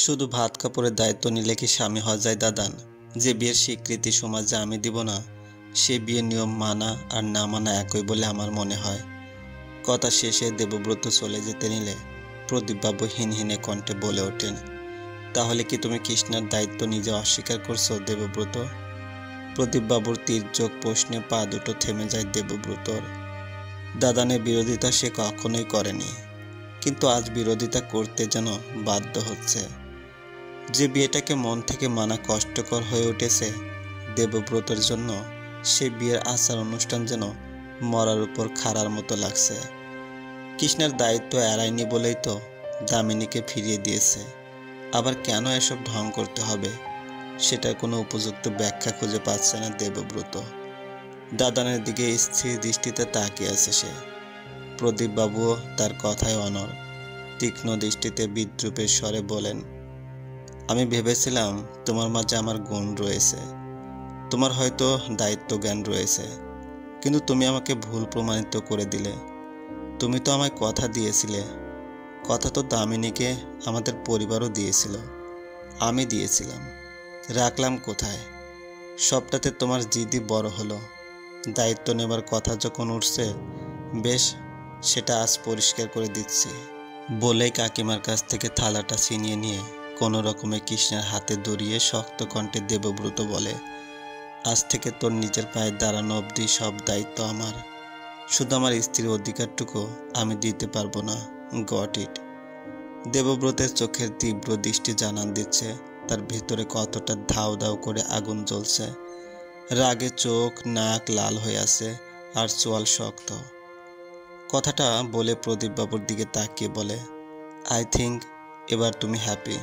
শুধু ভাত কাপড়ের দায়িত্ব নিলে কি স্বামী হওয়া যায় দাদান? যে বিয়ের স্বীকৃতি সমাজে আমি দিব না, সে বিয়ের নিয়ম মানা আর না মানা একই বলে আমার মনে হয়। কথা শেষে দেবব্রত চলে যেতে নিলে প্রদীপবাবু হিনহিনে কণ্ঠে বলে ওঠেন, তাহলে কি তুমি কৃষ্ণার দায়িত্ব নিজে অস্বীকার করছো দেবব্রত? প্রদীপবাবুর তীর্যক প্রশ্নে পা দুটো থেমে যায় দেবব্রতর। দাদানের বিরোধিতা সে কখনোই করেনি, কিন্তু আজ বিরোধিতা করতে যেন বাধ্য হচ্ছে। যে বিয়েটাকে মন থেকে মানা কষ্টকর হয়ে উঠেছে দেবব্রতর জন্য, সে বিয়ের আচার অনুষ্ঠান যেন মরার উপর খাড়ার মতো লাগছে। কৃষ্ণার দায়িত্ব এড়ায়নি বলেই তো দামিনীকে ফিরিয়ে দিয়েছে। আবার কেন এসব ঢং করতে হবে, সেটার কোনো উপযুক্ত ব্যাখ্যা খুঁজে পাচ্ছে না দেবব্রত। দাদানের দিকে স্থির দৃষ্টিতে তাকিয়ে আছে সে। প্রদীপবাবুও তার কথায় অনড়। তীক্ষ্ণ দৃষ্টিতে বিদ্রূপের স্বরে বলেন, আমি ভেবেছিলাম তোমার মাঝে আমার গুণ রয়েছে, তোমার হয়তো দায়িত্ব জ্ঞান রয়েছে, কিন্তু তুমি আমাকে ভুল প্রমাণিত করে দিলে। তুমি তো আমায় কথা দিয়েছিলে, কথা তো দামিনীকে আমাদের পরিবারও দিয়েছিল, আমি দিয়েছিলাম, রাখলাম কোথায়? সবটাতে তোমার জিদি বড় হলো। দায়িত্ব নেবার কথা যখন উঠছে, বেশ, সেটা আজ পরিষ্কার করে দিচ্ছি বলেই কাকিমার কাছ থেকে থালাটা ছিনিয়ে নিয়ে কোনো রকমে কৃষ্ণের হাতে ধরিয়ে শক্ত কণ্ঠে দেবব্রত বলে, আজ থেকে তোর নিজের পায়ে দাঁড়ানো অবধি সব দায়িত্ব আমার। শুধু আমার স্ত্রীর অধিকারটুকু আমি দিতে পারবো না। Got it? দেবব্রতের চোখের তীব্র দৃষ্টি জানান দিচ্ছে তার ভেতরে কতটা ধাউ ধাউ করে আগুন জ্বলছে। রাগে চোখ নাক লাল হয়ে আছে আর চোয়াল শক্ত। কথাটা বলে প্রদীপবাবুর দিকে তাকিয়ে বলে, আই থিঙ্ক এবার তুমি হ্যাপি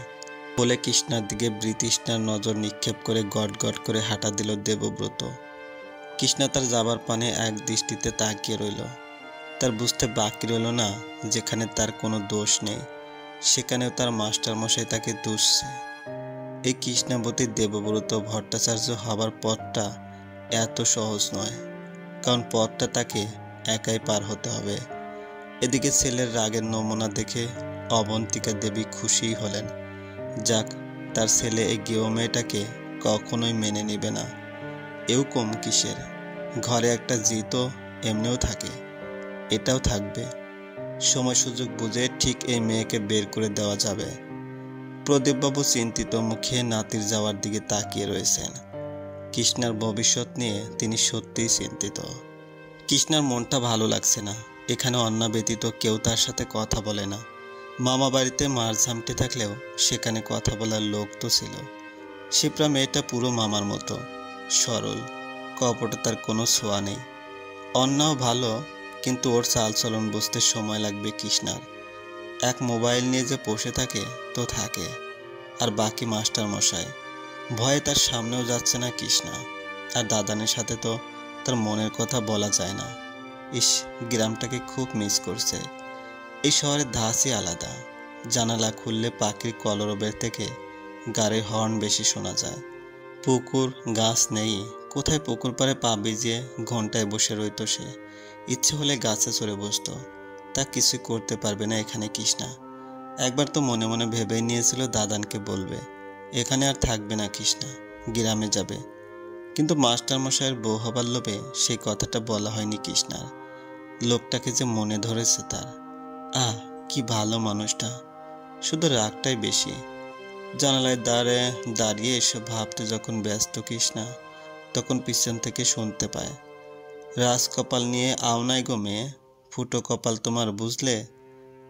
বলে কৃষ্ণার দিকে বৃতৃষ্ণার নজর নিক্ষেপ করে গট গট করে হাঁটা দিল দেবব্রত। কৃষ্ণা তার যাবার পানে এক দৃষ্টিতে তাকিয়ে রইল। তার বুঝতে বাকি রইল না, যেখানে তার কোনো দোষ নেই সেখানেও তার মাস্টারমশাই তাকে দুষছে। এই কৃষ্ণাবতী দেবব্রত ভট্টাচার্য হবার পথটা এত সহজ নয়, কারণ পথটা তাকে একাই পার হতে হবে। এদিকে ছেলের রাগের নমুনা দেখে অবন্তিকা দেবী খুশিই হলেন। যাক, তার ছেলে এই গেও মেয়েটাকে কখনোই মেনে নেবে না। এও কম কিসের, ঘরে একটা জি তো এমনিও থাকে, এটাও থাকবে। সময় সুযোগ বুঝে ঠিক এই মেয়েকে বের করে দেওয়া যাবে। প্রদীপবাবু চিন্তিত মুখে নাতির যাওয়ার দিকে তাকিয়ে রয়েছেন। কৃষ্ণার ভবিষ্যৎ নিয়ে তিনি সত্যিই চিন্তিত। কৃষ্ণার মনটা ভালো লাগছে না। এখানে অন্না ব্যতীত কেউ তার সাথে কথা বলে না। মামা বাড়িতে মার ঝামটে থাকলেও সেখানে কথা বলার লোক তো ছিল। শিপ্রা মেয়েটা পুরো মামার মতো, সরল, কপটতার কোনো ছোঁয়া নেই। অন্নাও ভালো, কিন্তু ওর চালচলন বুঝতে সময় লাগবে কৃষ্ণার। এক মোবাইল নিয়ে যে বসে থাকে তো থাকে, আর বাকি মাস্টার মশাই, ভয়ে তার সামনেও যাচ্ছে না কৃষ্ণা। আর দাদানের সাথে তো তার মনের কথা বলা যায় না। ইস, গ্রামটাকে খুব মিস করছে। এই শহরের ধাঁচই আলাদা। জানালা খুললে পাখির কলরবের থেকে গাড়ির হর্ন বেশি শোনা যায়। পুকুর গাছ নেই, কোথায় পুকুর পাড়ে পা ভিজিয়ে ঘন্টায় বসে রইত সে। ইচ্ছে হলে গাছে চড়ে বসত, তা কিছুই করতে পারবে না এখানে কৃষ্ণা। একবার তো মনে মনে ভেবেই নিয়েছিল দাদানকে বলবে, এখানে আর থাকবে না কৃষ্ণা, গ্রামে যাবে। কিন্তু মাস্টারমশাইয়ের বউ হবার লোভে সেই কথাটা বলা হয়নি কৃষ্ণার। লোকটাকে যে মনে ধরেছে তার, আহ কি ভালো মানুষটা, শুধু রাগটাই বেশি। জানালায় দাঁড়িয়ে এসব ভাবতে যখন ব্যস্ত কৃষ্ণা, তখন পিছন থেকে শুনতে পায়, রাজকপাল নিয়ে আও নাই গো মেয়ে, ফুটো কপাল তোমার বুঝলে,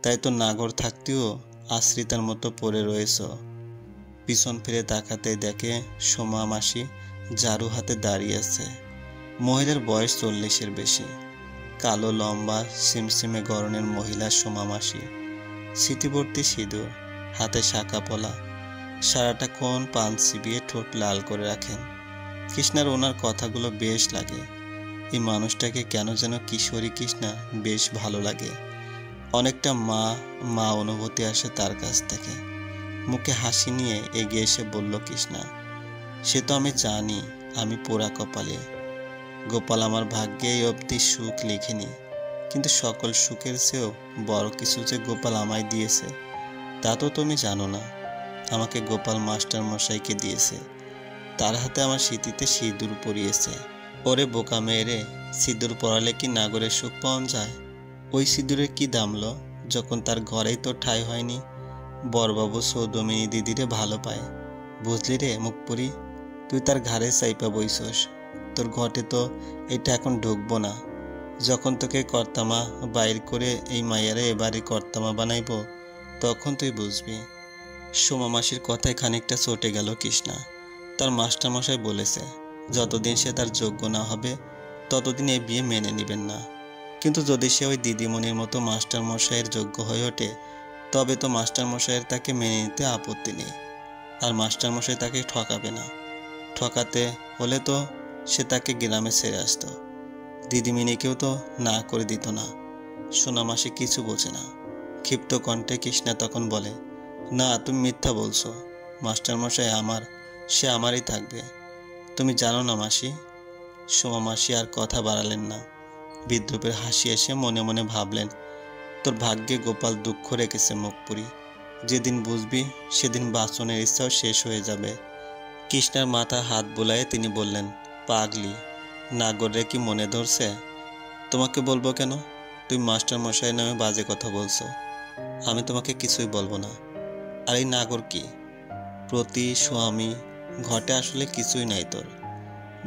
তাই তো নাগর থাকতেও আশ্রিতার মতো পড়ে রয়েছ। পিছন ফিরে তাকাতেই দেখে সোমা মাসি ঝাড়ু হাতে দাঁড়িয়ে আছে। মহিলার বয়স 40-এর বেশি। কালো লম্বা সিমসিমে গড়নের মহিলা সোমা মাসি। স্মৃতিবর্তী সিঁদুর, হাতে শাঁখা পলা, সারাটা ক্ষণ পান চিবিয়ে ঠোঁট লাল করে রাখেন। কৃষ্ণার ওনার কথাগুলো বেশ লাগে। এই মানুষটাকে কেন যেন কিশোরী কৃষ্ণা বেশ ভালো লাগে। অনেকটা মা অনুভূতি আসে তার কাছ থেকে। মুখে হাসি নিয়ে এগিয়ে এসে বলল কৃষ্ণা, সে তো আমি জানি আমি পোড়া কপালে। গোপাল আমার ভাগ্যে এই অবধি সুখ লিখেনি, কিন্তু সকল সুখের চেয়েও বড় কিছু যে গোপাল আমায় দিয়েছে তা তো তুমি জানো না। আমাকে গোপাল মাস্টার মশাইকে দিয়েছে। তার হাতে আমার স্মৃতিতে সিঁদুর পরিয়েছে। ওরে বোকা মেয়েরে, সিঁদুর পরালে কি নাগরের সুখ পাওয়া যায়? ওই সিঁদুরের কি দাম লো, যখন তার ঘরেই তো ঠাঁই হয়নি। বড়বাবু সৌদমিনী দিদিরে ভালো পায়, বুঝলি রে মুখপুরি? তুই তার ঘাড়ে চাইপা বইছস। তোর ঘটে তো এটা এখন ঢুকবো না। যখন তোকে কর্তামা বাইর করে এই মাইয়ারে এবারে কর্তামা বানাইব, তখন তুই বুঝবি। সোমা মাসির কথায় খানিকটা চটে গেল কৃষ্ণা। তার মাস্টারমশাই বলেছে, যতদিন সে তার যোগ্য না হবে ততদিন এই বিয়ে মেনে নেবেন না। কিন্তু যদি সে ওই দিদিমণির মতো মাস্টারমশাইয়ের যোগ্য হয়ে ওঠে, তবে তো মাস্টারমশাইয়ের তাকে মেনে নিতে আপত্তি নেই। আর মাস্টারমশাই তাকে ঠকাবে না। ঠকাতে হলে তো সে তাকে গ্রামে ছেড়ে আসতো। দিদিমণিকেও তো না করে দিত না। সোনামাসি কিছু বোঝে না। ক্ষিপ্ত কণ্ঠে কৃষ্ণা তখন বলে, না, তুমি মিথ্যা বলছো। মাস্টারমশাই আমার, সে আমারই থাকবে। তুমি জানো না মাসি। সোমা মাসি আর কথা বাড়ালেন না। বিদ্রুপের হাসি এসে মনে মনে ভাবলেন, তোর ভাগ্যে গোপাল দুঃখ রেখেছে মুখপুরি। যেদিন বুঝবি সেদিন বাঁচনের ইচ্ছাও শেষ হয়ে যাবে। কৃষ্ণার মাথা হাত বোলায়ে তিনি বললেন, পাগলি, নাগরে কি মনে ধরছে? তোমাকে বলবো কেন? তুই মাস্টারমশাই নামে বাজে কথা বলছো। আমি তোমাকে কিছুই বলবো না। আর এই নাগর কি? প্রতি স্বামী ঘটে আসলে কিছুই নাই তোর,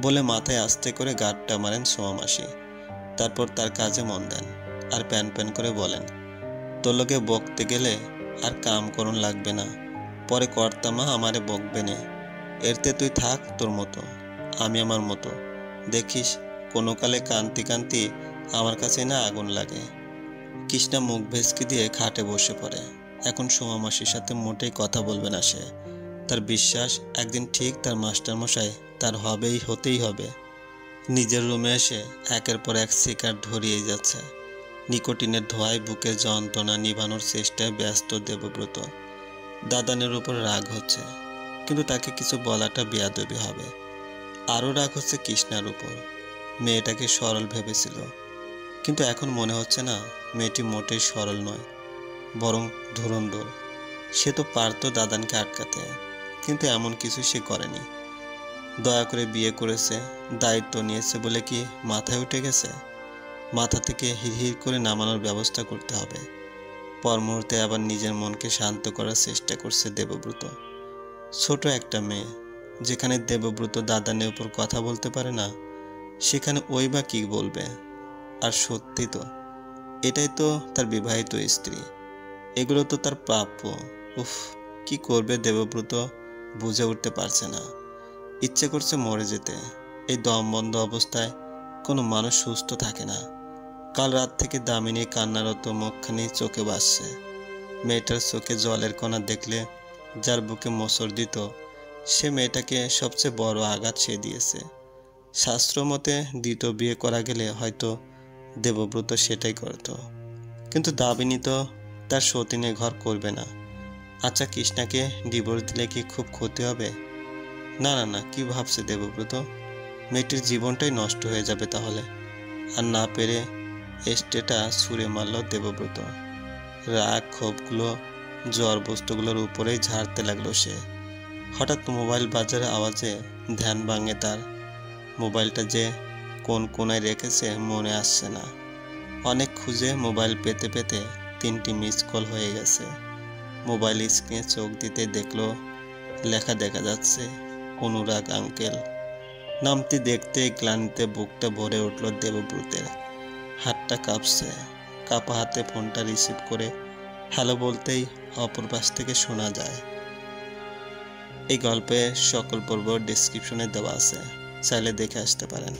বলে মাথায় আস্তে করে গাঁটটা মারেন সোমা মাসি। তারপর তার কাজে মন দেন আর প্যান প্যান করে বলেন, তোর লোকে বকতে গেলে আর কাম করুন লাগবে না। পরে কর্তামা আমারে বকবে নে। এরতে তুই থাক তোর মতো, আমি আমার মতো। দেখিস কোনো কালে কান্তি কান্তি আমার কাছে না আগুন লাগে। কৃষ্ণা মুখ ভেসকি দিয়ে খাটে বসে পড়ে। এখন সোমা মাসির সাথে মোটেই কথা বলবে না সে। তার বিশ্বাস, একদিন ঠিক তার মাস্টারমশাই তার হতেই হবে। নিজের রুমে এসে একের পর এক সিগারেট ধরিয়ে যাচ্ছে। নিকোটিনের ধোঁয়ায় বুকের যন্ত্রণা নিভানোর চেষ্টায় ব্যস্ত দেবব্রত। দাদানের উপর রাগ হচ্ছে, কিন্তু তাকে কিছু বলাটা বেয়াদবি হবে। আরও রাগ হচ্ছে কৃষ্ণার উপর। মেয়েটাকে সরল ভেবেছিল, কিন্তু এখন মনে হচ্ছে না মেয়েটি মোটেই সরল নয়, বরং ধুরন্ধর। সে তো পারত দাদানকে আটকাতে, কিন্তু এমন কিছু সে করেনি। দয়া করে বিয়ে করেছে, দায়িত্ব নিয়েছে বলে কি মাথায় উঠে গেছে? মাথা থেকে হিড়হিড় করে নামানোর ব্যবস্থা করতে হবে। পর মুহূর্তে আবার নিজের মনকে শান্ত করার চেষ্টা করছে দেবব্রত। ছোট একটা মেয়ে, যেখানে দেবব্রত দাদানের উপর কথা বলতে পারে না, সেখানে ওই বা কি বলবে? আর সত্যি তো, এটাই তো তার বিবাহিত স্ত্রী। এগুলো তো তার প্রাপ্য। উফ, কি করবে দেবব্রত বুঝে উঠতে পারছে না। ইচ্ছে করছে মরে যেতে। এই দম বন্ধ অবস্থায় কোনো মানুষ সুস্থ থাকে না। কাল রাত থেকে দামিনী কান্নারত মুখখানি চোখে ভাসছে। মেয়েটার চোখে জলের কণা দেখলে যার বুকে মোচড় দিত, সে মেয়েটাকে সবচেয়ে বড় আঘাত সে দিয়েছে। শাস্ত্র মতে দ্বিতীয় বিয়ে করা গেলে হয়তো দেবব্রত সেটাই করত, কিন্তু দামিনী তো তার সতীনে ঘর করবে না। আচ্ছা, কৃষ্ণাকে ডিভোর্স দিলে কি খুব ক্ষতি হবে? না না না, কি ভাবছে দেবব্রত? মেয়েটির জীবনটাই নষ্ট হয়ে যাবে তাহলে। আর না পেরে এস্টেটা ছুঁড়ে মারল দেবব্রত। রাগ ক্ষোভগুলো জ্বর বস্তুগুলোর উপরেই ঝাড়তে লাগলো সে। হঠাৎ মোবাইল বাজারে আওয়াজে ধ্যান ভাঙে তার। মোবাইলটা যে কোন কোনায় রেখেছে মনে আসছে না। অনেক খুঁজে মোবাইল পেতে পেতে 3টি মিস কল হয়ে গেছে। মোবাইল স্ক্রিনে চোখ দিতে দেখলো লেখা দেখা যাচ্ছে, অনুরাগ আঙ্কেল। নামটি দেখতে গ্লানিতে বুকটা ভরে উঠল দেবব্রতের। হাতটা কাঁপছে। কাঁপা হাতে ফোনটা রিসিভ করে হ্যালো বলতেই অপর পাশ থেকে শোনা যায়। এই গল্পে সকল পর্ব ডেসক্রিপশনে দেওয়া আছে, চাইলে দেখে আসতে পারেন।